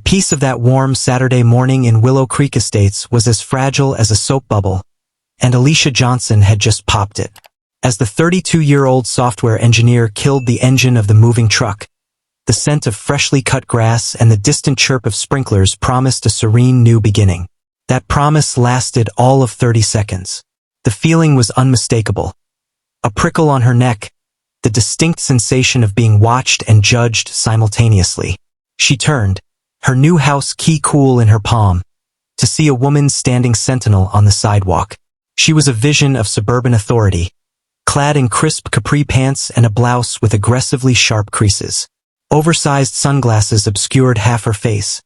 peace of that warm Saturday morning in Willow Creek Estates was as fragile as a soap bubble, and Alicia Johnson had just popped it. As the 32-year-old software engineer killed the engine of the moving truck, the scent of freshly cut grass and the distant chirp of sprinklers promised a serene new beginning. That promise lasted all of 30 seconds. The feeling was unmistakable. A prickle on her neck, the distinct sensation of being watched and judged simultaneously. She turned, her new house key cool in her palm, to see a woman standing sentinel on the sidewalk. She was a vision of suburban authority, clad in crisp capri pants and a blouse with aggressively sharp creases. Oversized sunglasses obscured half her face,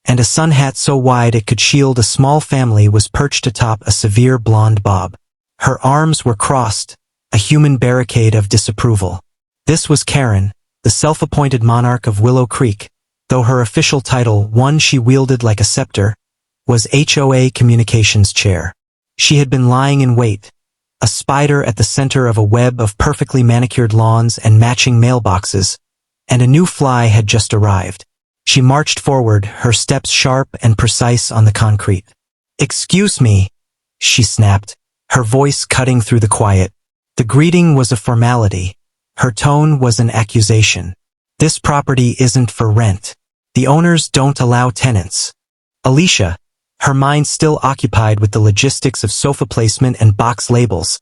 and a sun hat so wide it could shield a small family was perched atop a severe blonde bob. Her arms were crossed, a human barricade of disapproval. This was Karen, the self-appointed monarch of Willow Creek, though her official title, one she wielded like a scepter, was HOA Communications Chair. She had been lying in wait, a spider at the center of a web of perfectly manicured lawns and matching mailboxes, and a new fly had just arrived. She marched forward, her steps sharp and precise on the concrete. "Excuse me," she snapped, her voice cutting through the quiet. The greeting was a formality. Her tone was an accusation. "This property isn't for rent. The owners don't allow tenants." Alicia, her mind still occupied with the logistics of sofa placement and box labels,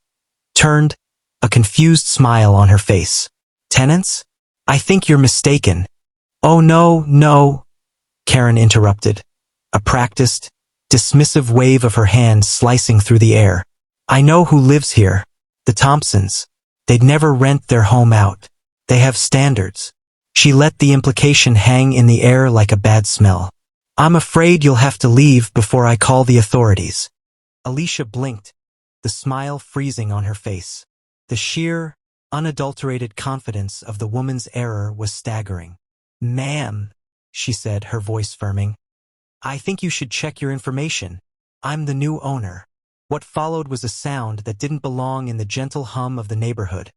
turned, a confused smile on her face. "Tenants? I think you're mistaken." "Oh no," Karen interrupted, a practiced, dismissive wave of her hand slicing through the air. "I know who lives here. The Thompsons. They'd never rent their home out. They have standards." She let the implication hang in the air like a bad smell. "I'm afraid you'll have to leave before I call the authorities." Alicia blinked, the smile freezing on her face. The sheer, unadulterated confidence of the woman's error was staggering. "Ma'am," she said, her voice firming, "I think you should check your information. I'm the new owner." What followed was a sound that didn't belong in the gentle hum of the neighborhood.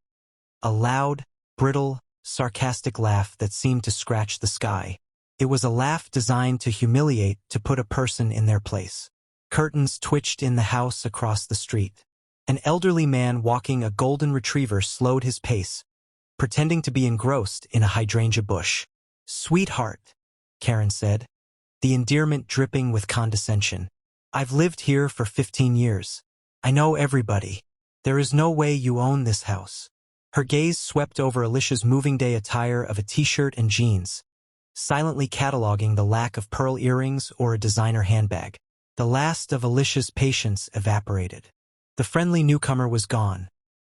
A loud, brittle, sarcastic laugh that seemed to scratch the sky. It was a laugh designed to humiliate, to put a person in their place. Curtains twitched in the house across the street. An elderly man walking a golden retriever slowed his pace, pretending to be engrossed in a hydrangea bush. "Sweetheart," Karen said, the endearment dripping with condescension. "I've lived here for 15 years. I know everybody. There is no way you own this house." Her gaze swept over Alicia's moving day attire of a t-shirt and jeans, silently cataloging the lack of pearl earrings or a designer handbag. The last of Alicia's patience evaporated. The friendly newcomer was gone,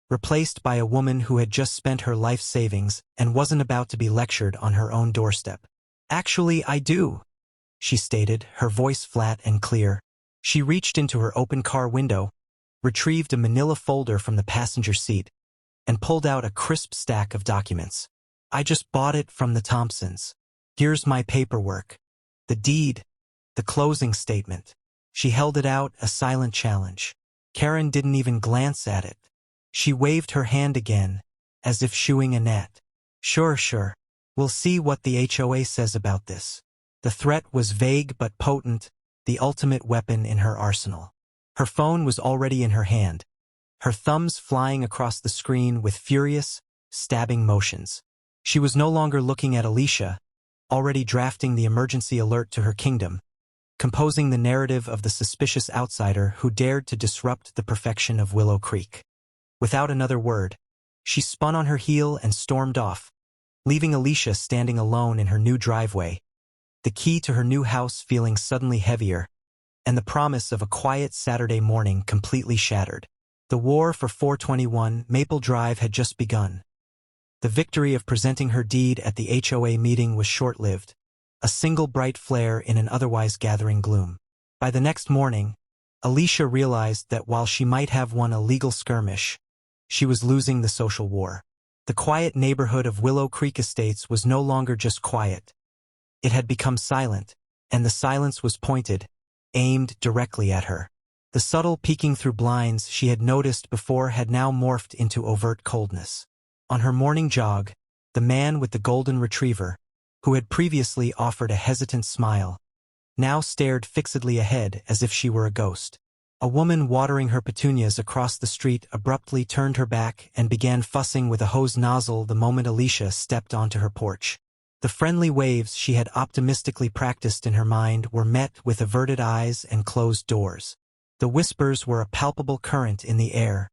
replaced by a woman who had just spent her life savings and wasn't about to be lectured on her own doorstep. "Actually, I do," she stated, her voice flat and clear. She reached into her open car window, retrieved a manila folder from the passenger seat, and pulled out a crisp stack of documents. "I just bought it from the Thompsons. Here's my paperwork. The deed, the closing statement." She held it out, a silent challenge. Karen didn't even glance at it. She waved her hand again, as if shooing a gnat. Sure. We'll see what the HOA says about this." The threat was vague but potent, the ultimate weapon in her arsenal. Her phone was already in her hand, her thumbs flying across the screen with furious, stabbing motions. She was no longer looking at Alicia, already drafting the emergency alert to her kingdom, composing the narrative of the suspicious outsider who dared to disrupt the perfection of Willow Creek. Without another word, she spun on her heel and stormed off, leaving Alicia standing alone in her new driveway, the key to her new house feeling suddenly heavier, and the promise of a quiet Saturday morning completely shattered. The war for 421 Maple Drive had just begun. The victory of presenting her deed at the HOA meeting was short-lived, a single bright flare in an otherwise gathering gloom. By the next morning, Alicia realized that while she might have won a legal skirmish, she was losing the social war. The quiet neighborhood of Willow Creek Estates was no longer just quiet. It had become silent, and the silence was pointed, aimed directly at her. The subtle peeking through blinds she had noticed before had now morphed into overt coldness. On her morning jog, the man with the golden retriever, who had previously offered a hesitant smile, now stared fixedly ahead as if she were a ghost. A woman watering her petunias across the street abruptly turned her back and began fussing with a hose nozzle the moment Alicia stepped onto her porch. The friendly waves she had optimistically practiced in her mind were met with averted eyes and closed doors. The whispers were a palpable current in the air,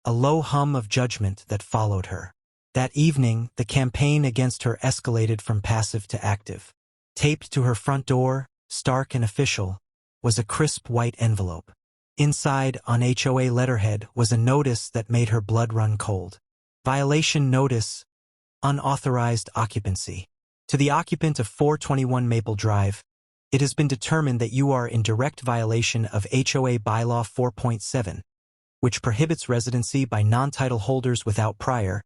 a low hum of judgment that followed her. That evening, the campaign against her escalated from passive to active. Taped to her front door, stark and official, was a crisp white envelope. Inside, on HOA letterhead, was a notice that made her blood run cold. Violation notice, unauthorized occupancy. To the occupant of 421 Maple Drive, it has been determined that you are in direct violation of HOA Bylaw 4.7, which prohibits residency by non-title holders without prior,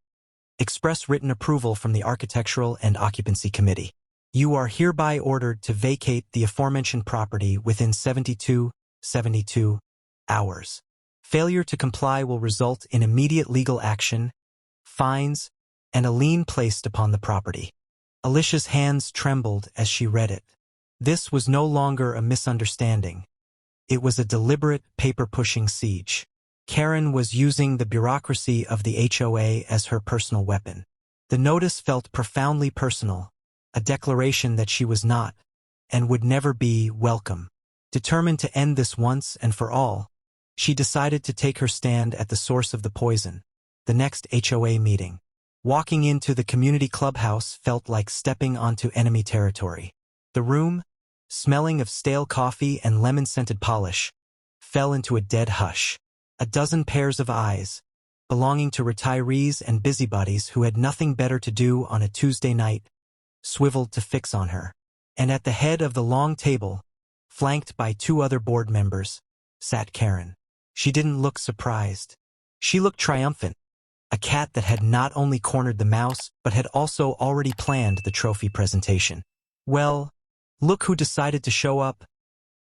express written approval from the Architectural and Occupancy Committee. You are hereby ordered to vacate the aforementioned property within 72 hours. Failure to comply will result in immediate legal action, fines, and a lien placed upon the property. Alicia's hands trembled as she read it. This was no longer a misunderstanding. It was a deliberate, paper-pushing siege. Karen was using the bureaucracy of the HOA as her personal weapon. The notice felt profoundly personal, a declaration that she was not, and would never be, welcome. Determined to end this once and for all, she decided to take her stand at the source of the poison, the next HOA meeting. Walking into the community clubhouse felt like stepping onto enemy territory. The room, smelling of stale coffee and lemon-scented polish, fell into a dead hush. A dozen pairs of eyes, belonging to retirees and busybodies who had nothing better to do on a Tuesday night, swiveled to fix on her. And at the head of the long table, flanked by two other board members, sat Karen. She didn't look surprised. She looked triumphant. A cat that had not only cornered the mouse, but had also already planned the trophy presentation. Well, look who decided to show up,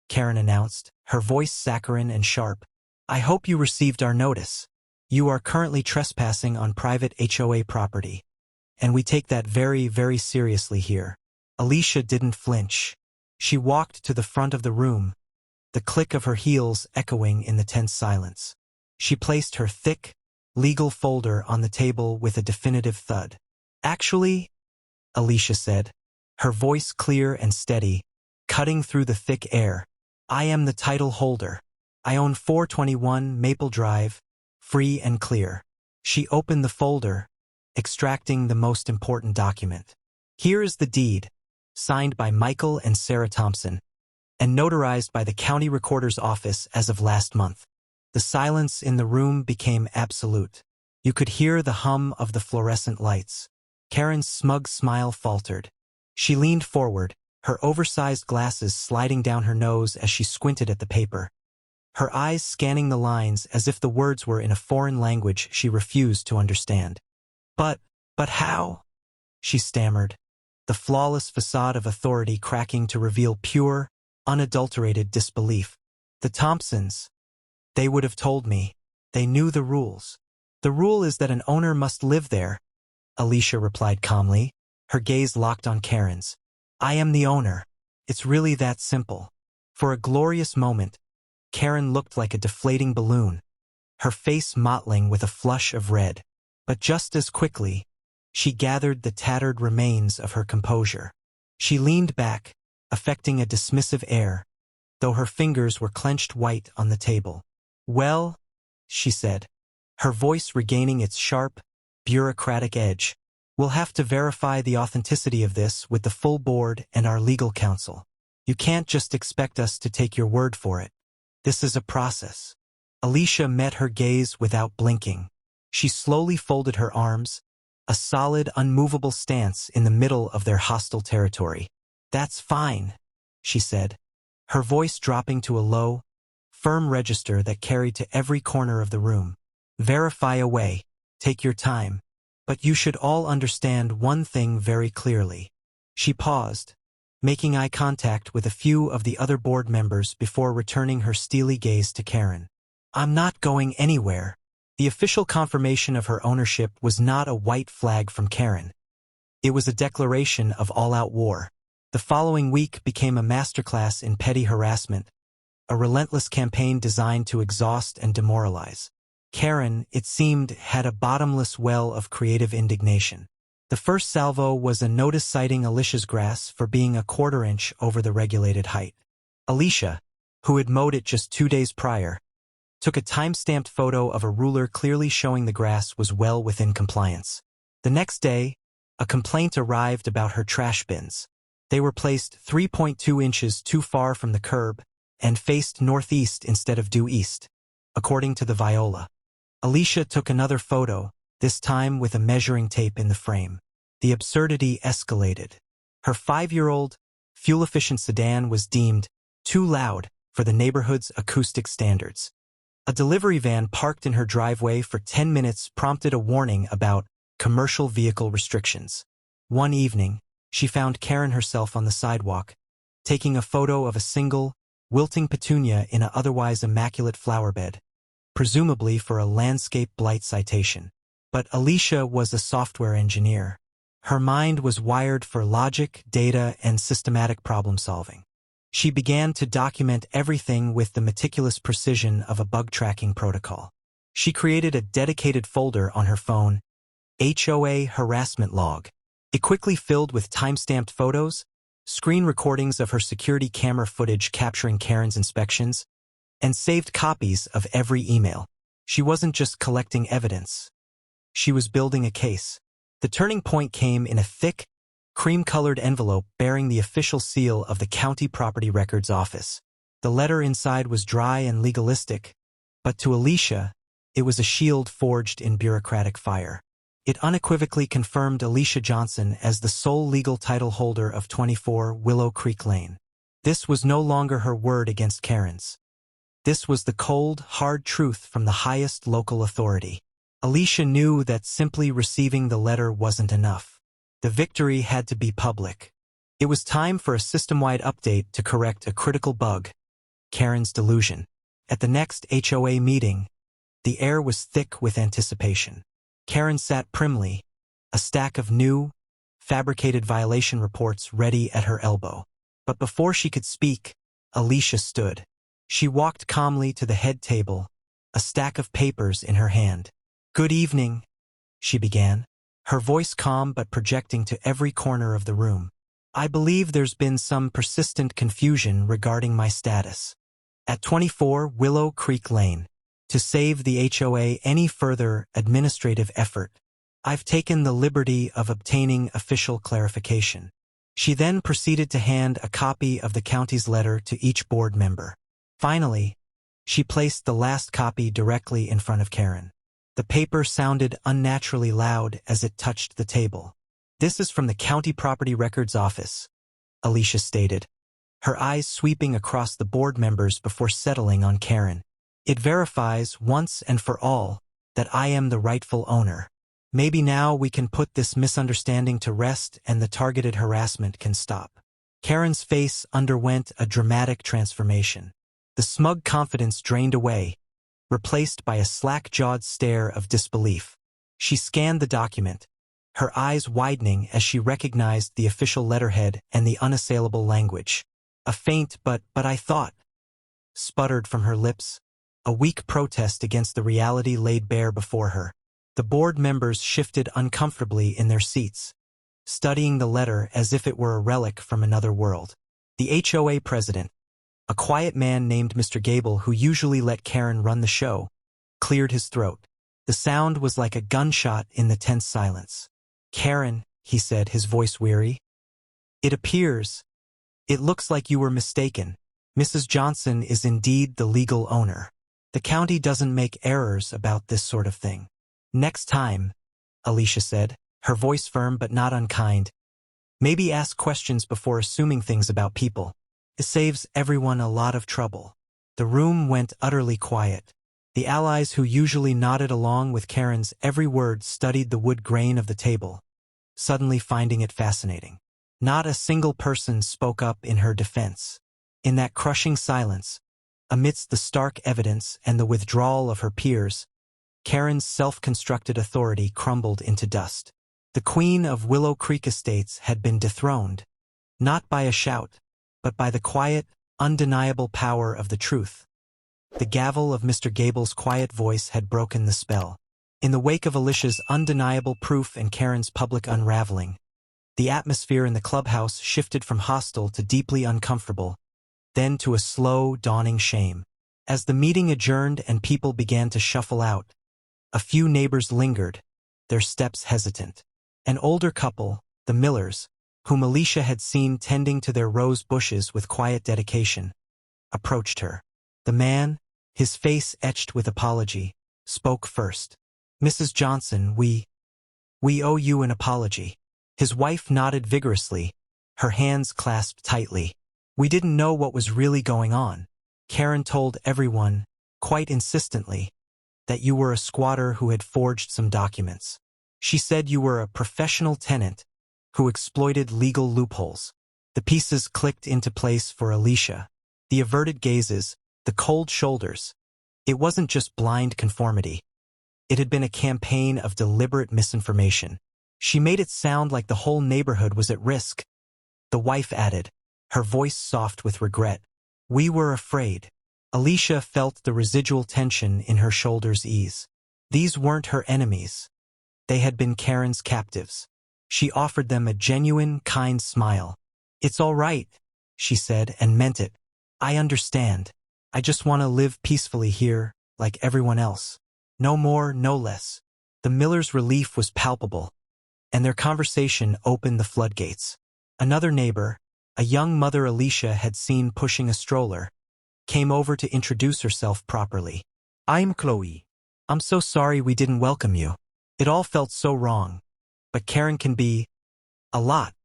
Karen announced, her voice saccharine and sharp. I hope you received our notice. You are currently trespassing on private HOA property, and we take that very, very seriously here. Alicia didn't flinch. She walked to the front of the room, the click of her heels echoing in the tense silence. She placed her thick, legal folder on the table with a definitive thud. Actually, Alicia said, her voice clear and steady, cutting through the thick air, I am the title holder. I own 421 Maple Drive, free and clear. She opened the folder, extracting the most important document. Here is the deed, signed by Michael and Sarah Thompson, and notarized by the county recorder's office as of last month. The silence in the room became absolute. You could hear the hum of the fluorescent lights. Karen's smug smile faltered. She leaned forward, her oversized glasses sliding down her nose as she squinted at the paper. Her eyes scanning the lines as if the words were in a foreign language she refused to understand. But how? She stammered, the flawless facade of authority cracking to reveal pure, unadulterated disbelief. The Thompsons, they would have told me. They knew the rules. The rule is that an owner must live there, Alicia replied calmly, her gaze locked on Karen's. I am the owner. It's really that simple. For a glorious moment, Karen looked like a deflating balloon, her face mottling with a flush of red. But just as quickly, she gathered the tattered remains of her composure. She leaned back, affecting a dismissive air, though her fingers were clenched white on the table. Well, she said, her voice regaining its sharp, bureaucratic edge, we'll have to verify the authenticity of this with the full board and our legal counsel. You can't just expect us to take your word for it. This is a process. Alicia met her gaze without blinking. She slowly folded her arms, a solid, unmovable stance in the middle of their hostile territory. That's fine, she said, her voice dropping to a low, firm register that carried to every corner of the room. Verify away, take your time, but you should all understand one thing very clearly. She paused, making eye contact with a few of the other board members before returning her steely gaze to Karen. I'm not going anywhere. The official confirmation of her ownership was not a white flag from Karen. It was a declaration of all-out war. The following week became a masterclass in petty harassment, a relentless campaign designed to exhaust and demoralize. Karen, it seemed, had a bottomless well of creative indignation. The first salvo was a notice citing Alicia's grass for being a quarter-inch over the regulated height. Alicia, who had mowed it just 2 days prior, took a time-stamped photo of a ruler clearly showing the grass was well within compliance. The next day, a complaint arrived about her trash bins. They were placed 3.2 inches too far from the curb and faced northeast instead of due east, according to the Viola. Alicia took another photo, this time with a measuring tape in the frame. The absurdity escalated. Her 5-year-old, fuel-efficient sedan was deemed too loud for the neighborhood's acoustic standards. A delivery van parked in her driveway for 10 minutes prompted a warning about commercial vehicle restrictions. One evening, she found Karen herself on the sidewalk, taking a photo of a single, wilting petunia in an otherwise immaculate flower bed, presumably for a landscape blight citation. But Alicia was a software engineer. Her mind was wired for logic, data, and systematic problem-solving. She began to document everything with the meticulous precision of a bug-tracking protocol. She created a dedicated folder on her phone, HOA harassment log. It quickly filled with time-stamped photos, screen recordings of her security camera footage capturing Karen's inspections, and saved copies of every email. She wasn't just collecting evidence. She was building a case. The turning point came in a thick, cream-colored envelope bearing the official seal of the County Property Records Office. The letter inside was dry and legalistic, but to Alicia, it was a shield forged in bureaucratic fire. It unequivocally confirmed Alicia Johnson as the sole legal title holder of 24 Willow Creek Lane. This was no longer her word against Karen's. This was the cold, hard truth from the highest local authority. Alicia knew that simply receiving the letter wasn't enough. The victory had to be public. It was time for a system-wide update to correct a critical bug, Karen's delusion. At the next HOA meeting, the air was thick with anticipation. Karen sat primly, a stack of new, fabricated violation reports ready at her elbow. But before she could speak, Alicia stood. She walked calmly to the head table, a stack of papers in her hand. "Good evening," she began, her voice calm but projecting to every corner of the room. "I believe there's been some persistent confusion regarding my status at 24 Willow Creek Lane. To save the HOA any further administrative effort, I've taken the liberty of obtaining official clarification." She then proceeded to hand a copy of the county's letter to each board member. Finally, she placed the last copy directly in front of Karen. The paper sounded unnaturally loud as it touched the table. "This is from the County Property Records Office," Alicia stated, her eyes sweeping across the board members before settling on Karen. "It verifies once and for all that I am the rightful owner. Maybe now we can put this misunderstanding to rest and the targeted harassment can stop." Karen's face underwent a dramatic transformation. The smug confidence drained away, replaced by a slack-jawed stare of disbelief. She scanned the document, her eyes widening as she recognized the official letterhead and the unassailable language. A faint but I thought, sputtered from her lips, a weak protest against the reality laid bare before her. The board members shifted uncomfortably in their seats, studying the letter as if it were a relic from another world. The HOA president, a quiet man named Mr. Gable who usually let Karen run the show, cleared his throat. The sound was like a gunshot in the tense silence. "Karen," he said, his voice weary, It looks like you were mistaken. Mrs. Johnson is indeed the legal owner. The county doesn't make errors about this sort of thing." "Next time," Alicia said, her voice firm but not unkind, "maybe ask questions before assuming things about people. It saves everyone a lot of trouble." The room went utterly quiet. The allies who usually nodded along with Karen's every word studied the wood grain of the table, suddenly finding it fascinating. Not a single person spoke up in her defense. In that crushing silence, amidst the stark evidence and the withdrawal of her peers, Karen's self-constructed authority crumbled into dust. The queen of Willow Creek Estates had been dethroned, not by a shout, but by the quiet, undeniable power of the truth. The gavel of Mr. Gable's quiet voice had broken the spell. In the wake of Alicia's undeniable proof and Karen's public unraveling, the atmosphere in the clubhouse shifted from hostile to deeply uncomfortable, then to a slow, dawning shame. As the meeting adjourned and people began to shuffle out, a few neighbors lingered, their steps hesitant. An older couple, the Millers, whom Alicia had seen tending to their rose bushes with quiet dedication, approached her. The man, his face etched with apology, spoke first. "Mrs. Johnson, we owe you an apology." His wife nodded vigorously, her hands clasped tightly. "We didn't know what was really going on." Karen told everyone, quite insistently, that you were a squatter who had forged some documents. She said you were a professional tenant who exploited legal loopholes. The pieces clicked into place for Alicia. The averted gazes, the cold shoulders. It wasn't just blind conformity. It had been a campaign of deliberate misinformation. She made it sound like the whole neighborhood was at risk. The wife added, her voice soft with regret. "We were afraid." Alicia felt the residual tension in her shoulders ease. These weren't her enemies. They had been Karen's captives. She offered them a genuine, kind smile. "It's all right," she said, and meant it. "I understand. I just want to live peacefully here, like everyone else. No more, no less." The Millers' relief was palpable, and their conversation opened the floodgates. Another neighbor, a young mother Alicia had seen pushing a stroller, came over to introduce herself properly. "I'm Chloe. I'm so sorry we didn't welcome you. It all felt so wrong. But Karen can be a lot."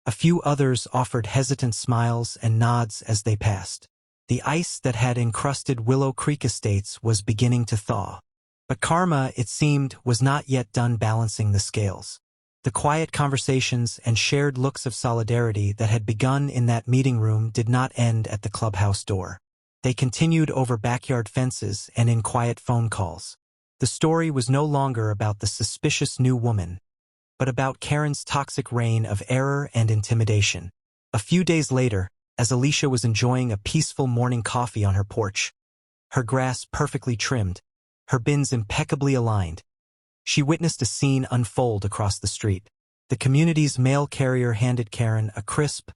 A few others offered hesitant smiles and nods as they passed. The ice that had encrusted Willow Creek Estates was beginning to thaw. But karma, it seemed, was not yet done balancing the scales. The quiet conversations and shared looks of solidarity that had begun in that meeting room did not end at the clubhouse door. They continued over backyard fences and in quiet phone calls. The story was no longer about the suspicious new woman, but about Karen's toxic reign of error and intimidation. A few days later, as Alicia was enjoying a peaceful morning coffee on her porch, her grass perfectly trimmed, her bins impeccably aligned, she witnessed a scene unfold across the street. The community's mail carrier handed Karen a crisp,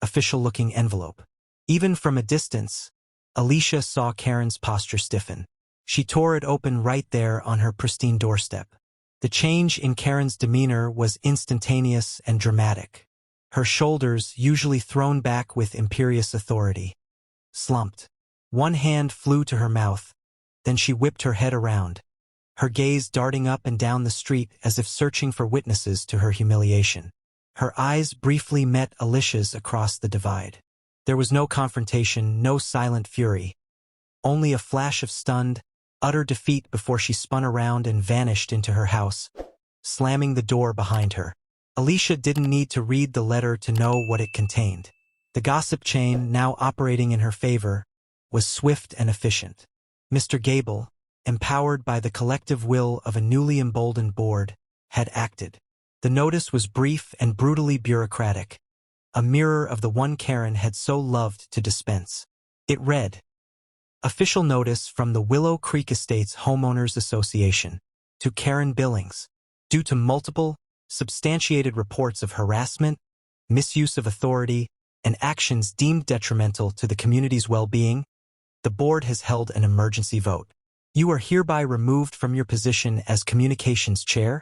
official-looking envelope. Even from a distance, Alicia saw Karen's posture stiffen. She tore it open right there on her pristine doorstep. The change in Karen's demeanor was instantaneous and dramatic. Her shoulders, usually thrown back with imperious authority, slumped. One hand flew to her mouth, then she whipped her head around, her gaze darting up and down the street as if searching for witnesses to her humiliation. Her eyes briefly met Alicia's across the divide. There was no confrontation, no silent fury, only a flash of stunned, utter defeat before she spun around and vanished into her house, slamming the door behind her. Alicia didn't need to read the letter to know what it contained. The gossip chain, now operating in her favor, was swift and efficient. Mr. Gable, empowered by the collective will of a newly emboldened board, had acted. The notice was brief and brutally bureaucratic, a mirror of the one Karen had so loved to dispense. It read, "Official notice from the Willow Creek Estates Homeowners Association to Karen Billings. Due to multiple, substantiated reports of harassment, misuse of authority, and actions deemed detrimental to the community's well-being, the board has held an emergency vote. You are hereby removed from your position as communications chair,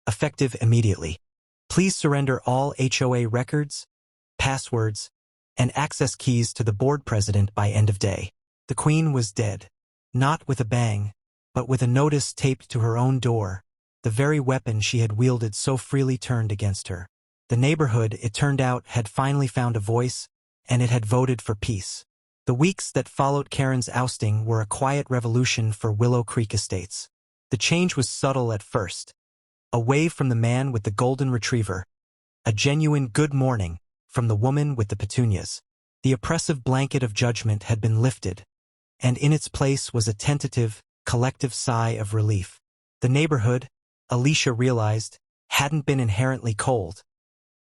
effective immediately. Please surrender all HOA records, passwords, and access keys to the board president by end of day." The Queen was dead, not with a bang, but with a notice taped to her own door, the very weapon she had wielded so freely turned against her. The neighborhood, it turned out, had finally found a voice, and it had voted for peace. The weeks that followed Karen's ousting were a quiet revolution for Willow Creek Estates. The change was subtle at first. Away from the man with the golden retriever, a genuine good morning from the woman with the petunias. The oppressive blanket of judgment had been lifted, and in its place was a tentative, collective sigh of relief. The neighborhood, Alicia realized, hadn't been inherently cold.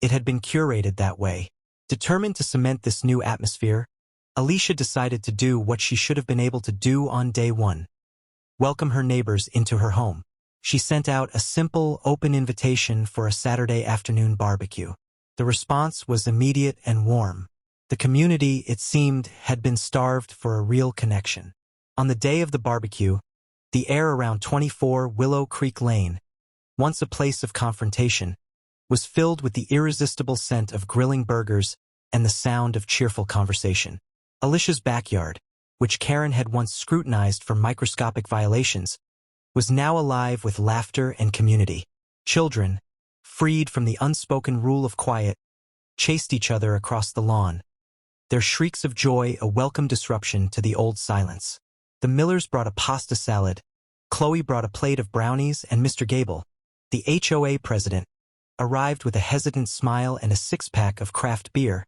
It had been curated that way. Determined to cement this new atmosphere, Alicia decided to do what she should have been able to do on day one: welcome her neighbors into her home. She sent out a simple, open invitation for a Saturday afternoon barbecue. The response was immediate and warm. The community, it seemed, had been starved for a real connection. On the day of the barbecue, the air around 24 Willow Creek Lane, once a place of confrontation, was filled with the irresistible scent of grilling burgers and the sound of cheerful conversation. Alicia's backyard, which Karen had once scrutinized for microscopic violations, was now alive with laughter and community. Children, freed from the unspoken rule of quiet, chased each other across the lawn, their shrieks of joy a welcome disruption to the old silence. The Millers brought a pasta salad, Chloe brought a plate of brownies, and Mr. Gable, the HOA president, arrived with a hesitant smile and a six-pack of craft beer.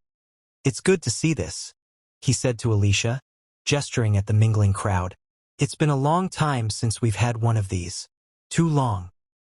"It's good to see this," he said to Alicia, gesturing at the mingling crowd. "It's been a long time since we've had one of these." "Too long,"